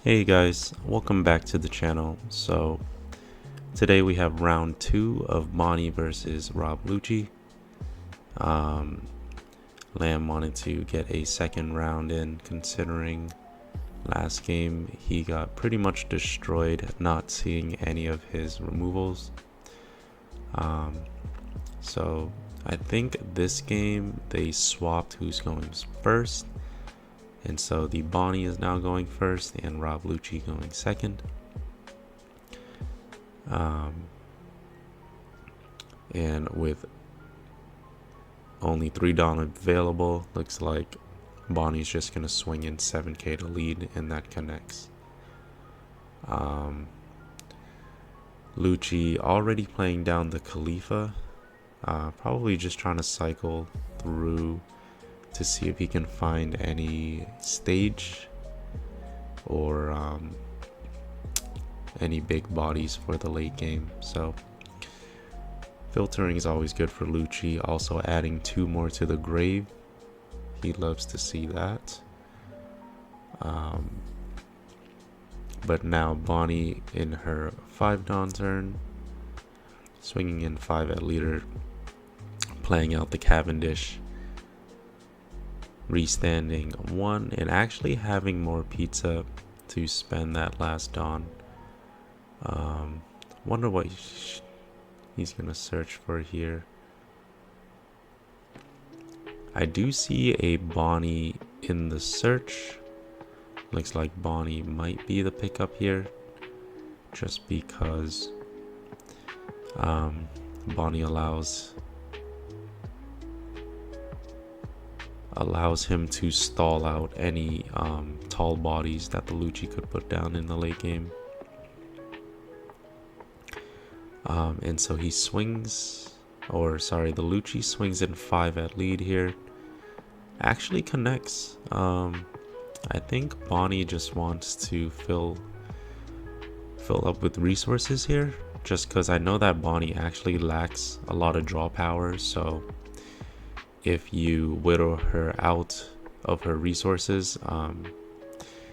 Hey guys, welcome back to the channel. So today we have round 2 of Bonney versus Lucci. Lamb wanted to get a second round in, considering last game he got pretty much destroyed, not seeing any of his removals. So I think this game they swapped who's going first. And so the Bonney is now going first and Lucci going second. And with only 3 Dawn available, looks like Bonney's just going to swing in 7k to lead, and that connects. Lucci already playing down the Khalifa, probably just trying to cycle through to see if he can find any stage or any big bodies for the late game. So filtering is always good for Lucci. Also adding 2 more to the grave, he loves to see that. But now Bonney in her 5 Dawn turn, swinging in 5 at leader, playing out the Cavendish, restanding 1 and actually having more pizza to spend that last Dawn. Wonder what he's gonna search for here. I do see a Bonney in the search. Looks like Bonney might be the pickup here, just because Bonney allows him to stall out any tall bodies that the Lucci could put down in the late game. And so he swings, or sorry, the Lucci swings in 5 at lead here. Actually connects. I think Bonney just wants to fill up with resources here, just because I know that Bonney actually lacks a lot of draw power. So if you whittle her out of her resources,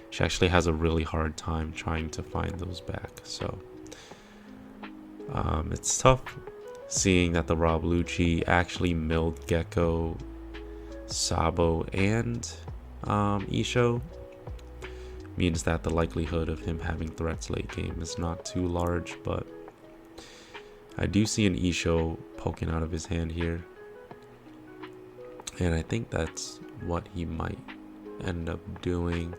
she actually has a really hard time trying to find those back. So it's tough seeing that the Lucci actually milled Gecko, Sabo, and Isho. Means that the likelihood of him having threats late game is not too large, but I do see an Isho poking out of his hand here, and I think that's what he might end up doing.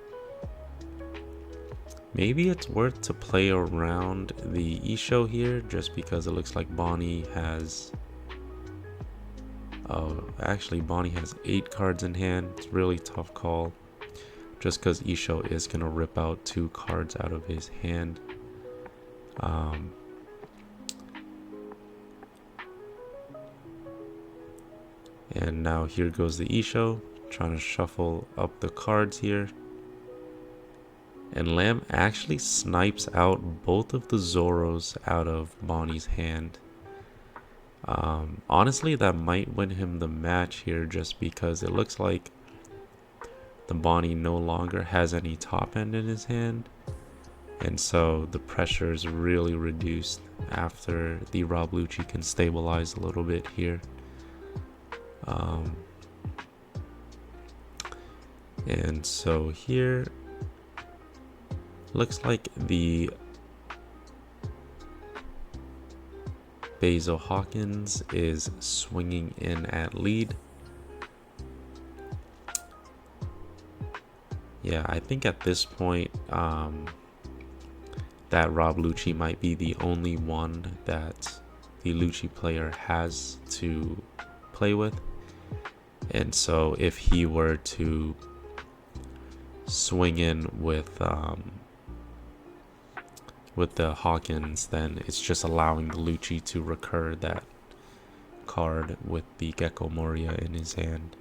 Maybe it's worth to play around the Isho here, just because it looks like Bonney has actually Bonney has 8 cards in hand. It's a really tough call, just because Isho is gonna rip out 2 cards out of his hand. And now here goes the Isho, trying to shuffle up the cards here. And Lamb actually snipes out both of the Zoros out of Bonney's hand. Honestly, that might win him the match here, just because it looks like the Bonney no longer has any top end in his hand, and so the pressure is really reduced after the Lucci can stabilize a little bit here. And so here looks like the Basil Hawkins is swinging in at lead. Yeah, I think at this point that Lucci might be the only one that the Lucci player has to play with. And so if he were to swing in with the Hawkins, then it's just allowing the Lucci to recur that card with the Gecko Moria in his hand.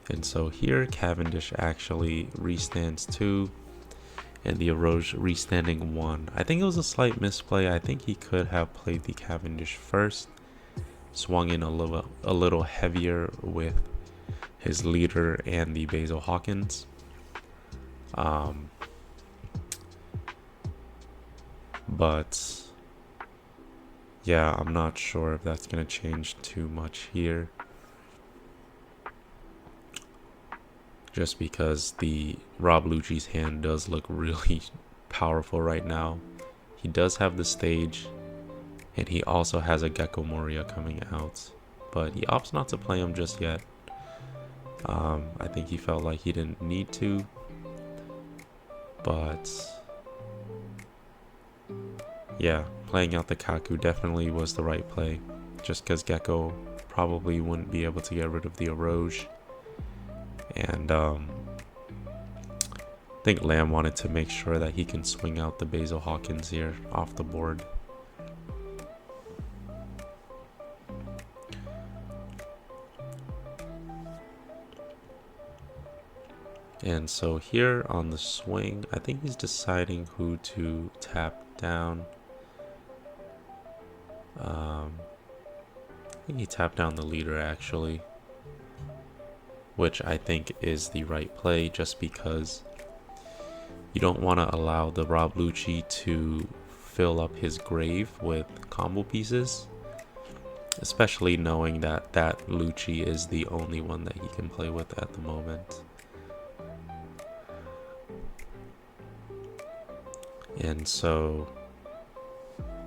And so here Cavendish actually restands 2 and the Eroge restanding 1. I think it was a slight misplay. I think he could have played the Cavendish first, swung in a little heavier with his leader and the Basil Hawkins. But yeah, I'm not sure if that's gonna change too much here, just because the Rob Lucci's hand does look really powerful right now. He does have the stage, and he also has a Gecko Moria coming out, but he opts not to play him just yet. I think he felt like he didn't need to, but yeah, playing out the Kaku definitely was the right play, just because Gecko probably wouldn't be able to get rid of the Eroge. And I think Lamb wanted to make sure that he can swing out the Basil Hawkins here off the board. And so here on the swing, I think he's deciding who to tap down. I think he tapped down the leader actually, which I think is the right play, just because you don't want to allow the Rob Lucci to fill up his grave with combo pieces, especially knowing that that Lucci is the only one that he can play with at the moment. And so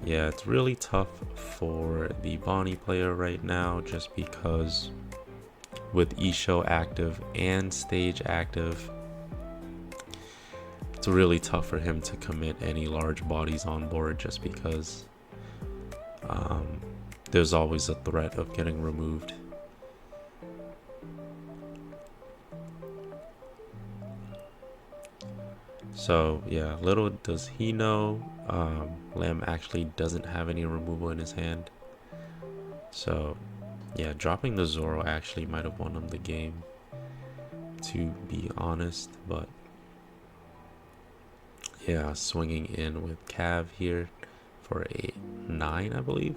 yeah, it's really tough for the Bonney player right now, just because with Isho active and stage active, it's really tough for him to commit any large bodies on board, just because there's always a threat of getting removed. So yeah, little does he know, Lamb actually doesn't have any removal in his hand. So yeah, dropping the Zoro actually might have won him the game, to be honest. But yeah, swinging in with Cav here for a 9, I believe.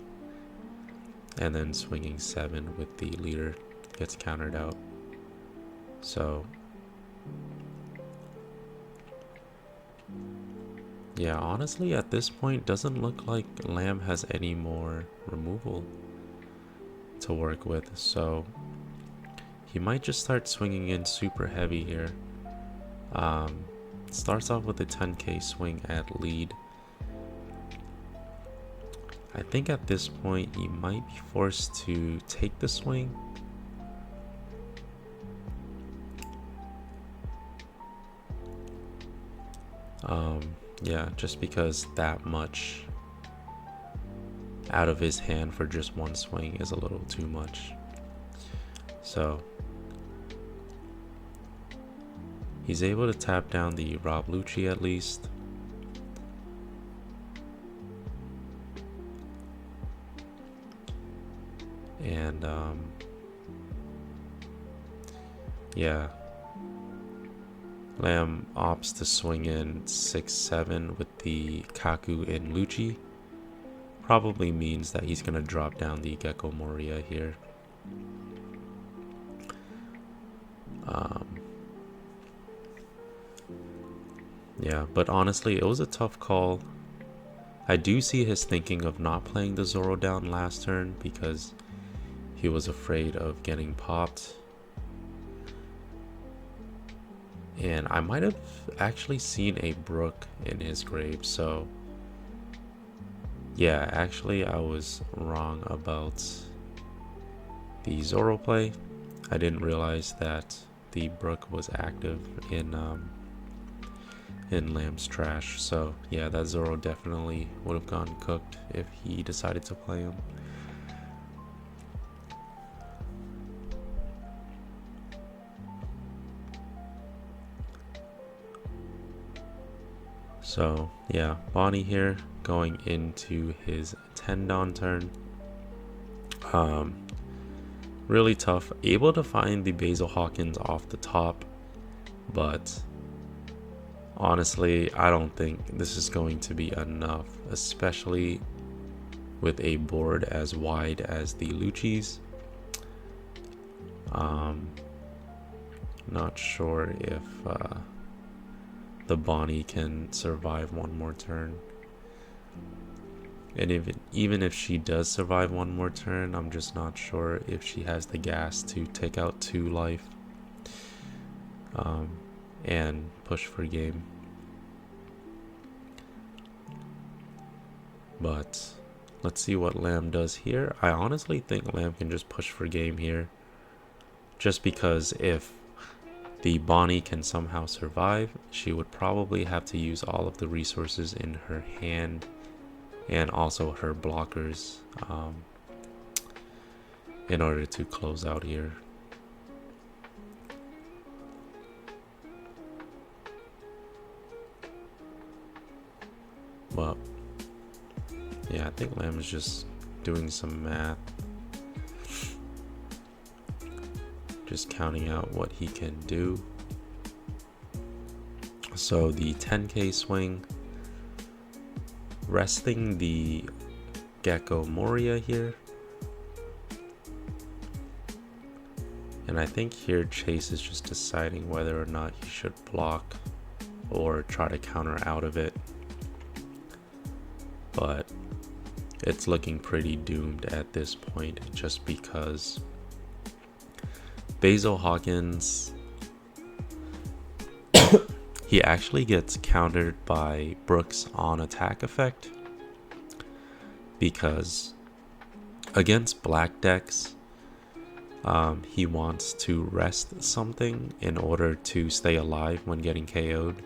And then swinging 7 with the leader, gets countered out. So yeah, honestly, at this point, doesn't look like Lamb has any more removal to work with. So he might just start swinging in super heavy here. Starts off with a 10k swing at lead. I think at this point, he might be forced to take the swing. Yeah, just because that much out of his hand for just one swing is a little too much. So he's able to tap down the Rob Lucci at least. And yeah, Lamb opts to swing in 6-7 with the Kaku and Lucci. Probably means that he's going to drop down the Gecko Moria here. Yeah, but honestly, it was a tough call. I do see his thinking of not playing the Zoro down last turn because he was afraid of getting popped. And I might have actually seen a Brook in his grave, so yeah, actually I was wrong about the Zoro play. I didn't realize that the Brook was active in Lamb's trash, so yeah, that Zoro definitely would have gone cooked if he decided to play him. So yeah, Bonney here going into his 10-Don turn. Really tough. Able to find the Basil Hawkins off the top, but honestly, I don't think this is going to be enough, especially with a board as wide as the Lucci's. Not sure if the Bonney can survive one more turn. And even if she does survive one more turn, I'm just not sure if she has the gas to take out 2 life and push for game. But let's see what Lamb does here. I honestly think Lamb can just push for game here, just because if the Bonney can somehow survive, she would probably have to use all of the resources in her hand and also her blockers in order to close out here. But yeah, I think Lamb is just doing some math, just counting out what he can do. So the 10k swing, resting the Gecko Moria here. And I think here Chase is just deciding whether or not he should block or try to counter out of it. But it's looking pretty doomed at this point, just because Basil Hawkins, he actually gets countered by Brooks on attack effect, because against black decks, he wants to rest something in order to stay alive when getting KO'd.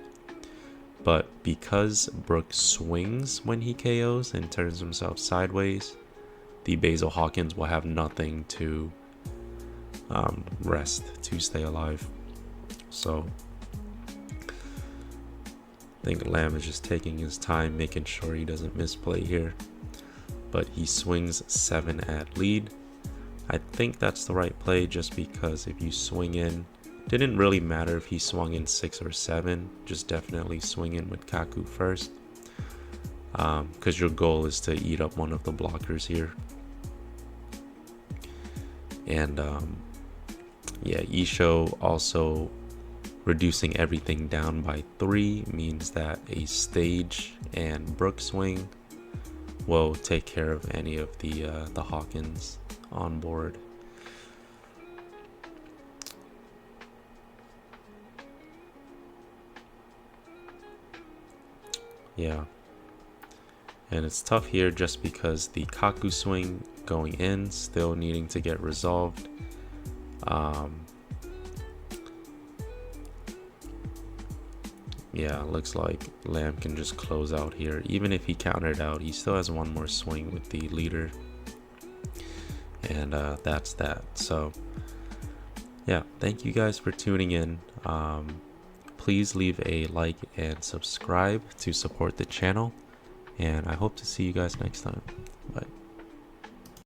But because Brooks swings when he KOs and turns himself sideways, the Basil Hawkins will have nothing to rest to stay alive. So I think Lamb is just taking his time, making sure he doesn't misplay here. But he swings 7 at lead. I think that's the right play, just because if you swing in, didn't really matter if he swung in 6 or 7, just definitely swing in with Kaku first, because your goal is to eat up one of the blockers here. And yeah, Isho also reducing everything down by 3 means that a stage and Brook swing will take care of any of the Hawkins on board. Yeah, and it's tough here just because the Kaku swing going in, still needing to get resolved. Yeah, looks like Lamb can just close out here. Even if he countered out, he still has one more swing with the leader. And that's that. So yeah, thank you guys for tuning in. Please leave a like and subscribe to support the channel, and I hope to see you guys next time. Bye.